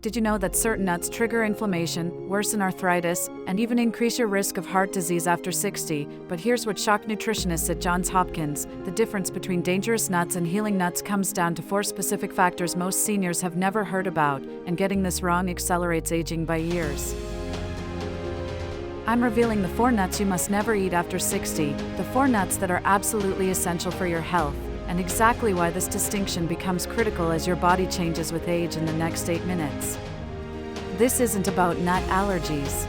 Did you know that certain nuts trigger inflammation, worsen arthritis, and even increase your risk of heart disease after 60? But here's what shocked nutritionists at Johns Hopkins: the difference between dangerous nuts and healing nuts comes down to 4 specific factors most seniors have never heard about, and getting this wrong accelerates aging by years. I'm revealing the 4 nuts you must never eat after 60, the 4 nuts that are absolutely essential for your health, and exactly why this distinction becomes critical as your body changes with age in the next 8 minutes. This isn't about nut allergies.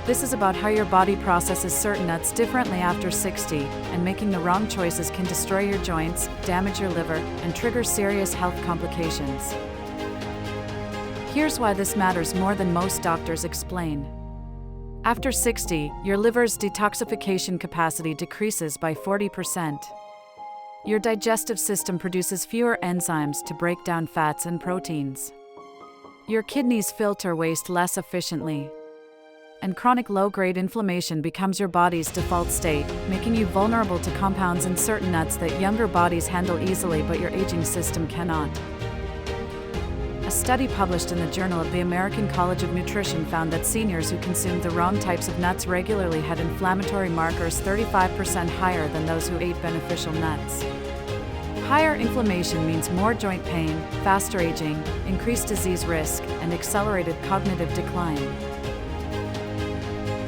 This is about how your body processes certain nuts differently after 60, and making the wrong choices can destroy your joints, damage your liver, and trigger serious health complications. Here's why this matters more than most doctors explain. After 60, your liver's detoxification capacity decreases by 40%. Your digestive system produces fewer enzymes to break down fats and proteins. Your kidneys filter waste less efficiently. And chronic low-grade inflammation becomes your body's default state, making you vulnerable to compounds in certain nuts that younger bodies handle easily but your aging system cannot. A study published in the Journal of the American College of Nutrition found that seniors who consumed the wrong types of nuts regularly had inflammatory markers 35% higher than those who ate beneficial nuts. Higher inflammation means more joint pain, faster aging, increased disease risk, and accelerated cognitive decline.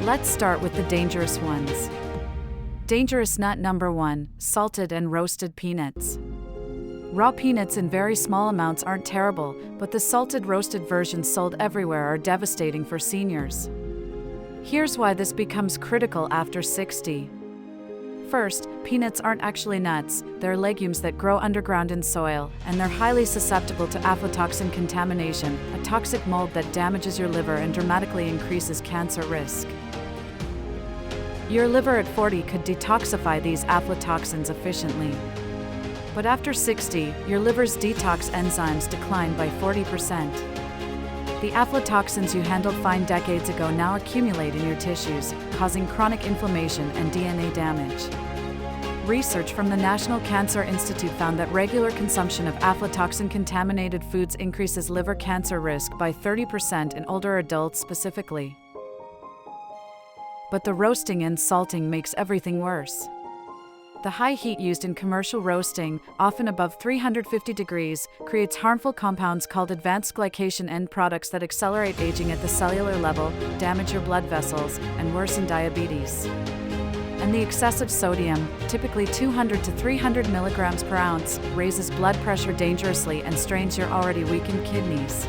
Let's start with the dangerous ones. Dangerous nut number 1: salted and roasted peanuts. Raw peanuts in very small amounts aren't terrible, but the salted roasted versions sold everywhere are devastating for seniors. Here's why this becomes critical after 60. First, peanuts aren't actually nuts, they're legumes that grow underground in soil, and they're highly susceptible to aflatoxin contamination, a toxic mold that damages your liver and dramatically increases cancer risk. Your liver at 40 could detoxify these aflatoxins efficiently. But after 60, your liver's detox enzymes decline by 40%. The aflatoxins you handled fine decades ago now accumulate in your tissues, causing chronic inflammation and DNA damage. Research from the National Cancer Institute found that regular consumption of aflatoxin-contaminated foods increases liver cancer risk by 30% in older adults specifically. But the roasting and salting makes everything worse. The high heat used in commercial roasting, often above 350 degrees, creates harmful compounds called advanced glycation end products that accelerate aging at the cellular level, damage your blood vessels, and worsen diabetes. And the excessive sodium, typically 200 to 300 milligrams per ounce, raises blood pressure dangerously and strains your already weakened kidneys.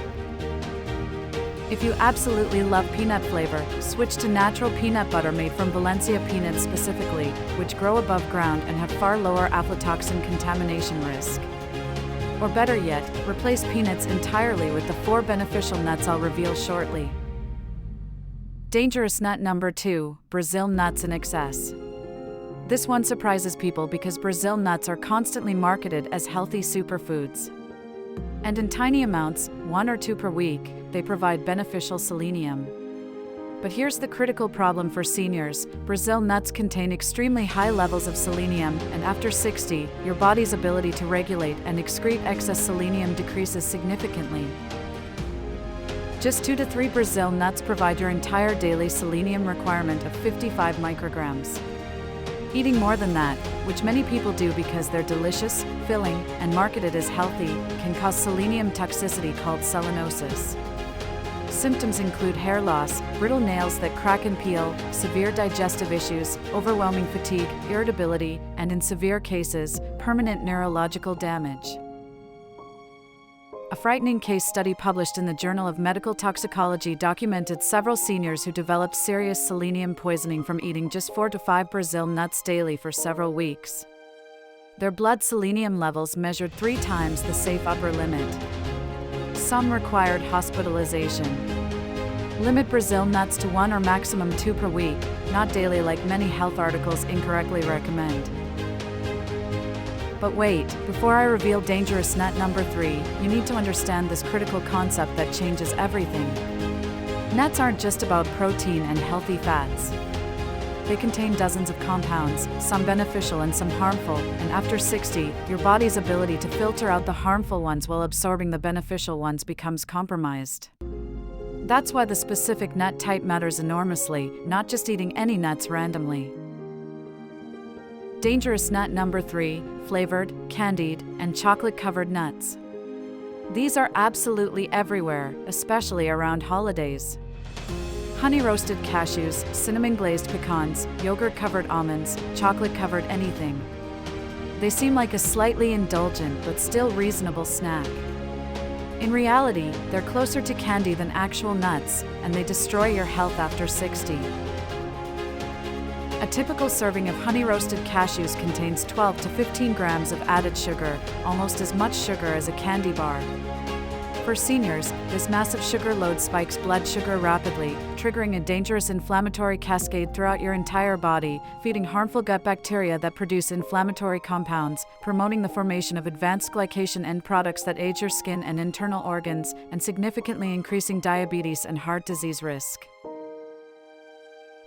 If you absolutely love peanut flavor, switch to natural peanut butter made from Valencia peanuts specifically, which grow above ground and have far lower aflatoxin contamination risk. Or better yet, replace peanuts entirely with the 4 beneficial nuts I'll reveal shortly. Dangerous nut number 2: Brazil nuts in excess. This one surprises people because Brazil nuts are constantly marketed as healthy superfoods. And in tiny amounts, 1 or 2 per week, they provide beneficial selenium. But here's the critical problem for seniors: Brazil nuts contain extremely high levels of selenium, and after 60, your body's ability to regulate and excrete excess selenium decreases significantly. Just 2 to 3 Brazil nuts provide your entire daily selenium requirement of 55 micrograms. Eating more than that, which many people do because they're delicious, filling, and marketed as healthy, can cause selenium toxicity called selenosis. Symptoms include hair loss, brittle nails that crack and peel, severe digestive issues, overwhelming fatigue, irritability, and in severe cases, permanent neurological damage. A frightening case study published in the Journal of Medical Toxicology documented several seniors who developed serious selenium poisoning from eating just 4 to 5 Brazil nuts daily for several weeks. Their blood selenium levels measured 3 times the safe upper limit. Some required hospitalization. Limit Brazil nuts to 1 or maximum 2 per week, not daily like many health articles incorrectly recommend. But wait, before I reveal dangerous nut number 3, you need to understand this critical concept that changes everything. Nuts aren't just about protein and healthy fats. They contain dozens of compounds, some beneficial and some harmful, and after 60, your body's ability to filter out the harmful ones while absorbing the beneficial ones becomes compromised. That's why the specific nut type matters enormously, not just eating any nuts randomly. Dangerous nut number 3, flavored, candied, and chocolate-covered nuts. These are absolutely everywhere, especially around holidays. Honey-roasted cashews, cinnamon-glazed pecans, yogurt-covered almonds, chocolate-covered anything. They seem like a slightly indulgent but still reasonable snack. In reality, they're closer to candy than actual nuts, and they destroy your health after 60. A typical serving of honey-roasted cashews contains 12 to 15 grams of added sugar, almost as much sugar as a candy bar. For seniors, this massive sugar load spikes blood sugar rapidly, triggering a dangerous inflammatory cascade throughout your entire body, feeding harmful gut bacteria that produce inflammatory compounds, promoting the formation of advanced glycation end products that age your skin and internal organs, and significantly increasing diabetes and heart disease risk.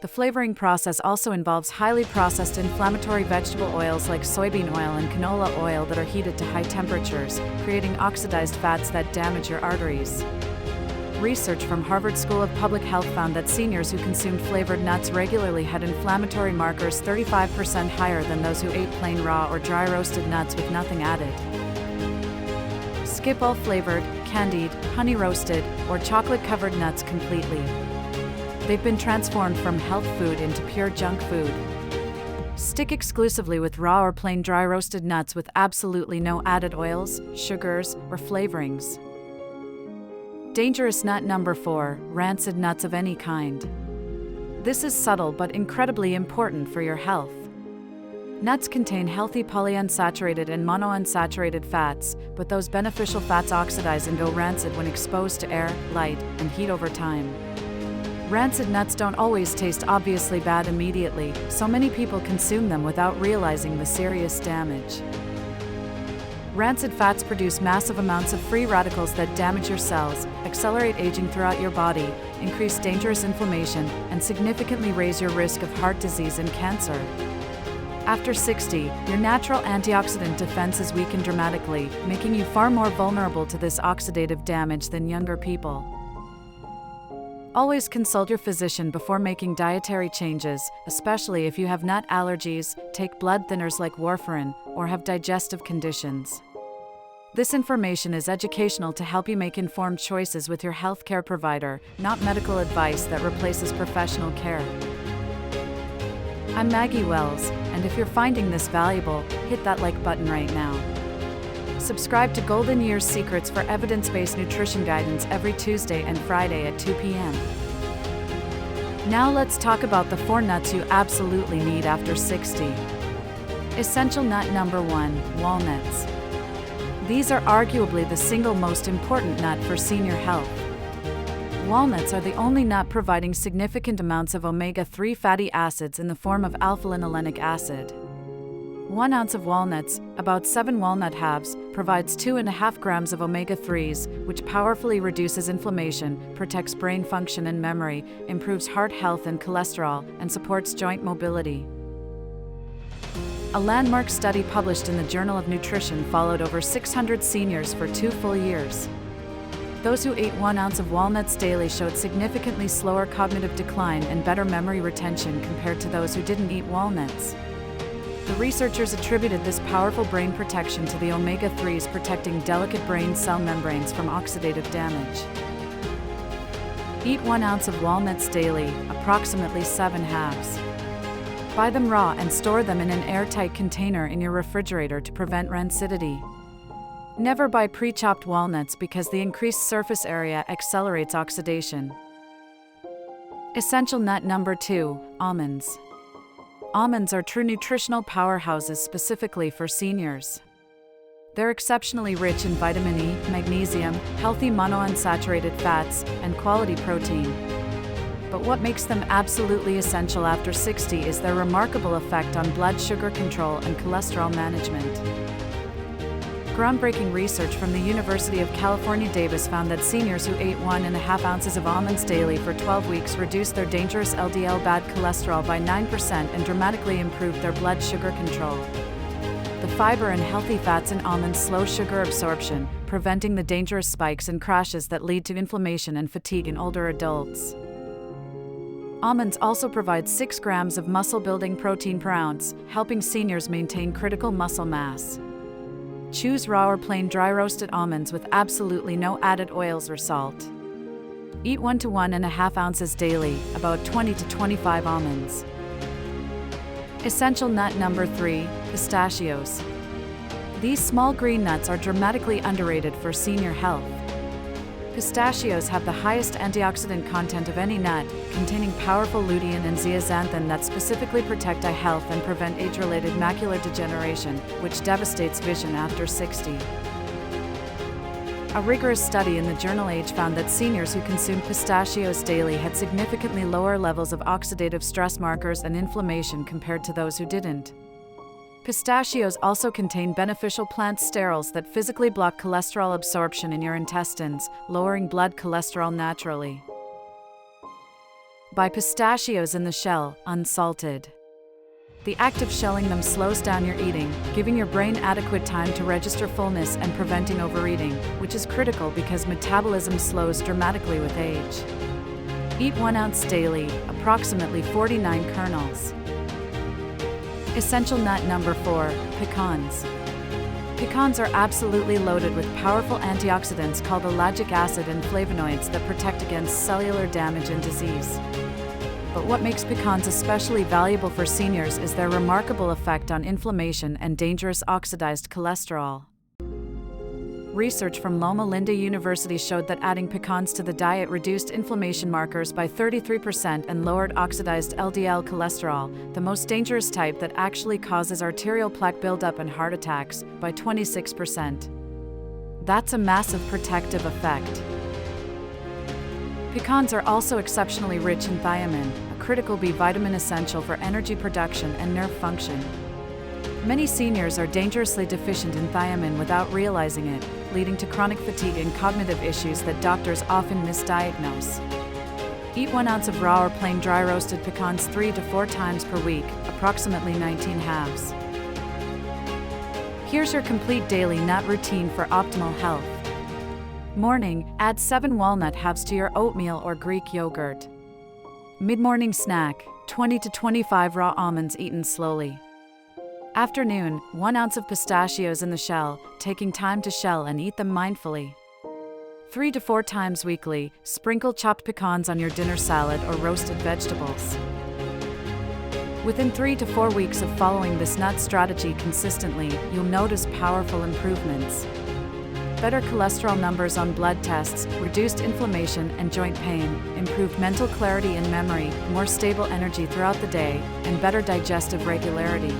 The flavoring process also involves highly processed inflammatory vegetable oils like soybean oil and canola oil that are heated to high temperatures, creating oxidized fats that damage your arteries. Research from Harvard School of Public Health found that seniors who consumed flavored nuts regularly had inflammatory markers 35% higher than those who ate plain raw or dry roasted nuts with nothing added. Skip all flavored, candied, honey-roasted, or chocolate-covered nuts completely. They've been transformed from health food into pure junk food. Stick exclusively with raw or plain dry roasted nuts with absolutely no added oils, sugars, or flavorings. Dangerous nut number 4, rancid nuts of any kind. This is subtle but incredibly important for your health. Nuts contain healthy polyunsaturated and monounsaturated fats, but those beneficial fats oxidize and go rancid when exposed to air, light, and heat over time. Rancid nuts don't always taste obviously bad immediately, so many people consume them without realizing the serious damage. Rancid fats produce massive amounts of free radicals that damage your cells, accelerate aging throughout your body, increase dangerous inflammation, and significantly raise your risk of heart disease and cancer. After 60, your natural antioxidant defense is weakened dramatically, making you far more vulnerable to this oxidative damage than younger people. Always consult your physician before making dietary changes, especially if you have nut allergies, take blood thinners like warfarin, or have digestive conditions. This information is educational to help you make informed choices with your healthcare provider, not medical advice that replaces professional care. I'm Maggie Wells, and if you're finding this valuable, hit that like button right now. Subscribe to Golden Years Secrets for evidence-based nutrition guidance every Tuesday and Friday at 2 p.m. Now let's talk about the 4 nuts you absolutely need after 60. Essential nut number 1, walnuts. These are arguably the single most important nut for senior health. Walnuts are the only nut providing significant amounts of omega-3 fatty acids in the form of alpha-linolenic acid. 1 ounce of walnuts, about 7 walnut halves, provides 2.5 grams of omega-3s, which powerfully reduces inflammation, protects brain function and memory, improves heart health and cholesterol, and supports joint mobility. A landmark study published in the Journal of Nutrition followed over 600 seniors for 2 full years. Those who ate 1 ounce of walnuts daily showed significantly slower cognitive decline and better memory retention compared to those who didn't eat walnuts. The researchers attributed this powerful brain protection to the omega-3s protecting delicate brain cell membranes from oxidative damage. Eat 1 ounce of walnuts daily, approximately 7 halves. Buy them raw and store them in an airtight container in your refrigerator to prevent rancidity. Never buy pre-chopped walnuts because the increased surface area accelerates oxidation. Essential nut number 2, almonds. Almonds are true nutritional powerhouses specifically for seniors. They're exceptionally rich in vitamin E, magnesium, healthy monounsaturated fats, and quality protein. But what makes them absolutely essential after 60 is their remarkable effect on blood sugar control and cholesterol management. Groundbreaking research from the University of California, Davis found that seniors who ate 1.5 ounces of almonds daily for 12 weeks reduced their dangerous LDL bad cholesterol by 9% and dramatically improved their blood sugar control. The fiber and healthy fats in almonds slow sugar absorption, preventing the dangerous spikes and crashes that lead to inflammation and fatigue in older adults. Almonds also provide 6 grams of muscle-building protein per ounce, helping seniors maintain critical muscle mass. Choose raw or plain dry roasted almonds with absolutely no added oils or salt. Eat 1 to 1.5 ounces daily, about 20 to 25 almonds. Essential nut number 3, pistachios. These small green nuts are dramatically underrated for senior health. Pistachios have the highest antioxidant content of any nut, containing powerful lutein and zeaxanthin that specifically protect eye health and prevent age-related macular degeneration, which devastates vision after 60. A rigorous study in the journal Age found that seniors who consumed pistachios daily had significantly lower levels of oxidative stress markers and inflammation compared to those who didn't. Pistachios also contain beneficial plant sterols that physically block cholesterol absorption in your intestines, lowering blood cholesterol naturally. Buy pistachios in the shell, unsalted. The act of shelling them slows down your eating, giving your brain adequate time to register fullness and preventing overeating, which is critical because metabolism slows dramatically with age. Eat 1 ounce daily, approximately 49 kernels. Essential nut number 4, pecans. Pecans are absolutely loaded with powerful antioxidants called ellagic acid and flavonoids that protect against cellular damage and disease. But what makes pecans especially valuable for seniors is their remarkable effect on inflammation and dangerous oxidized cholesterol. Research from Loma Linda University showed that adding pecans to the diet reduced inflammation markers by 33% and lowered oxidized LDL cholesterol, the most dangerous type that actually causes arterial plaque buildup and heart attacks, by 26%. That's a massive protective effect. Pecans are also exceptionally rich in thiamine, a critical B vitamin essential for energy production and nerve function. Many seniors are dangerously deficient in thiamine without realizing it, leading to chronic fatigue and cognitive issues that doctors often misdiagnose. Eat 1 ounce of raw or plain dry roasted pecans 3 to 4 times per week, approximately 19 halves. Here's your complete daily nut routine for optimal health. Morning, add 7 walnut halves to your oatmeal or Greek yogurt. Mid-morning snack, 20 to 25 raw almonds eaten slowly. Afternoon, 1 ounce of pistachios in the shell, taking time to shell and eat them mindfully. 3 to 4 times weekly, sprinkle chopped pecans on your dinner salad or roasted vegetables. Within 3 to 4 weeks of following this nut strategy consistently, you'll notice powerful improvements. Better cholesterol numbers on blood tests, reduced inflammation and joint pain, improved mental clarity and memory, more stable energy throughout the day, and better digestive regularity.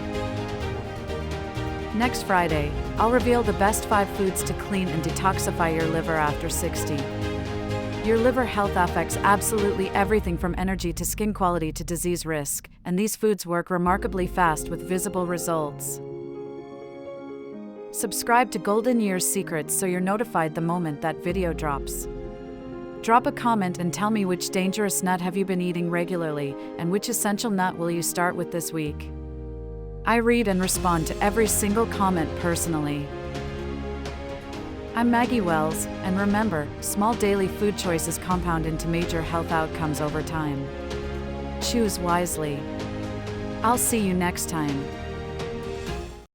Next Friday, I'll reveal the best 5 foods to clean and detoxify your liver after 60. Your liver health affects absolutely everything from energy to skin quality to disease risk, and these foods work remarkably fast with visible results. Subscribe to Golden Years Secrets so you're notified the moment that video drops. Drop a comment and tell me which dangerous nut have you been eating regularly, and which essential nut will you start with this week. I read and respond to every single comment personally. I'm Maggie Wells, and remember, small daily food choices compound into major health outcomes over time. Choose wisely. I'll see you next time.